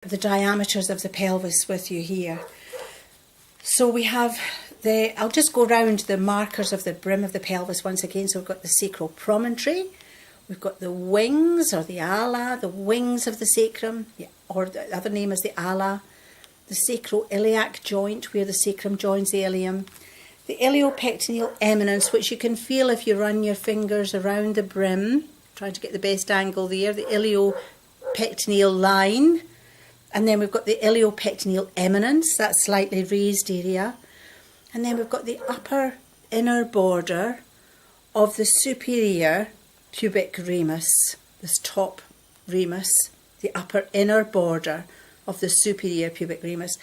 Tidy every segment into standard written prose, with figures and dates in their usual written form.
the diameters of the pelvis with you here. So we have I'll just go round the markers of the brim of the pelvis once again. So we've got the sacral promontory, we've got the wings or the ala, the wings of the sacrum, or the other name is the ala, the sacroiliac joint where the sacrum joins the ilium, the iliopectineal eminence, which you can feel if you run your fingers around the brim, trying to get the best angle there, the iliopectineal line. And then we've got the iliopectineal eminence, that slightly raised area. And then we've got the upper inner border of the superior pubic ramus, this top ramus, the upper inner border of the superior pubic ramus,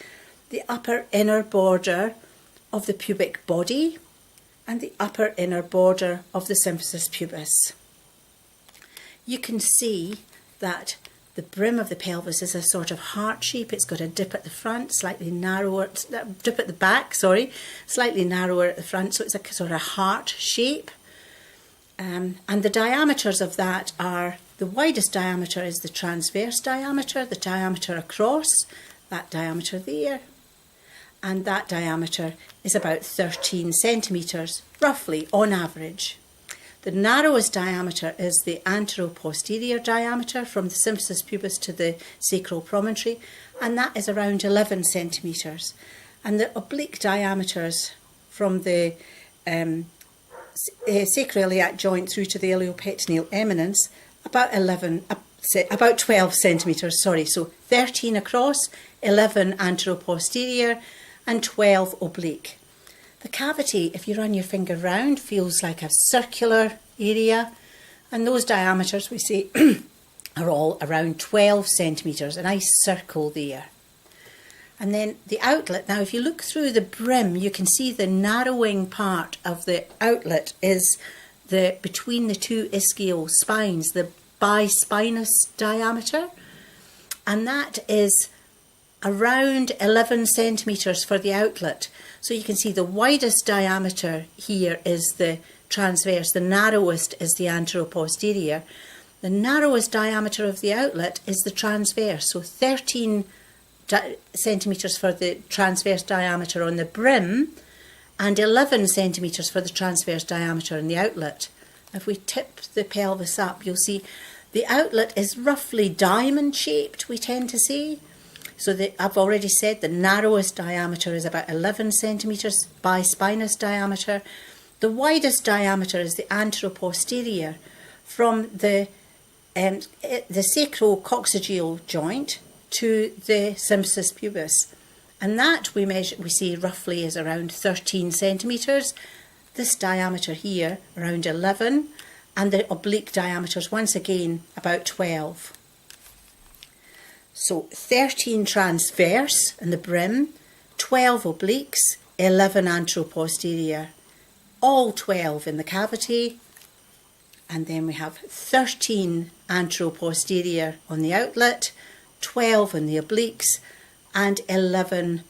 the upper inner border of the pubic body, and the upper inner border of the symphysis pubis. You can see that the brim of the pelvis is a sort of heart shape. It's got a dip at the front, slightly narrower, dip at the back, slightly narrower at the front, so it's a sort of heart shape. And the diameters of that are, the widest diameter is the transverse diameter, the diameter across, that diameter there, and that diameter is about 13 centimetres, roughly, on average. The narrowest diameter is the anteroposterior diameter from the symphysis pubis to the sacral promontory, and that is around 11 centimetres. And the oblique diameters from the sacroiliac joint through to the iliopectineal eminence, about 12 centimetres, so 13 across, 11 anteroposterior, and 12 oblique. The cavity, if you run your finger round, feels like a circular area, and those diameters we see are all around 12 centimetres, a nice circle there. And then the outlet, now if you look through the brim, you can see the narrowing part of the outlet is between the two ischial spines, the bispinous diameter, and that is around 11 centimetres for the outlet. So you can see the widest diameter here is the transverse, the narrowest is the anteroposterior. The narrowest diameter of the outlet is the transverse, so 13 centimetres for the transverse diameter on the brim and 11 centimetres for the transverse diameter in the outlet. If we tip the pelvis up, you'll see the outlet is roughly diamond shaped, we tend to say. So I've already said the narrowest diameter is about 11 centimetres, bispinous diameter. The widest diameter is the anteroposterior from the sacrococcygeal joint to the symphysis pubis. And that we see roughly is around 13 centimetres. This diameter here around 11, and the oblique diameters once again about 12. So 13 transverse in the brim, 12 obliques, 11 anteroposterior, all 12 in the cavity, and then we have 13 anteroposterior on the outlet, 12 on the obliques, and 11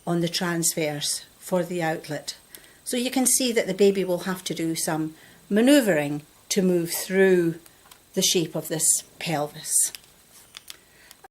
on the transverse for the outlet. So you can see that the baby will have to do some manoeuvring to move through the shape of this pelvis.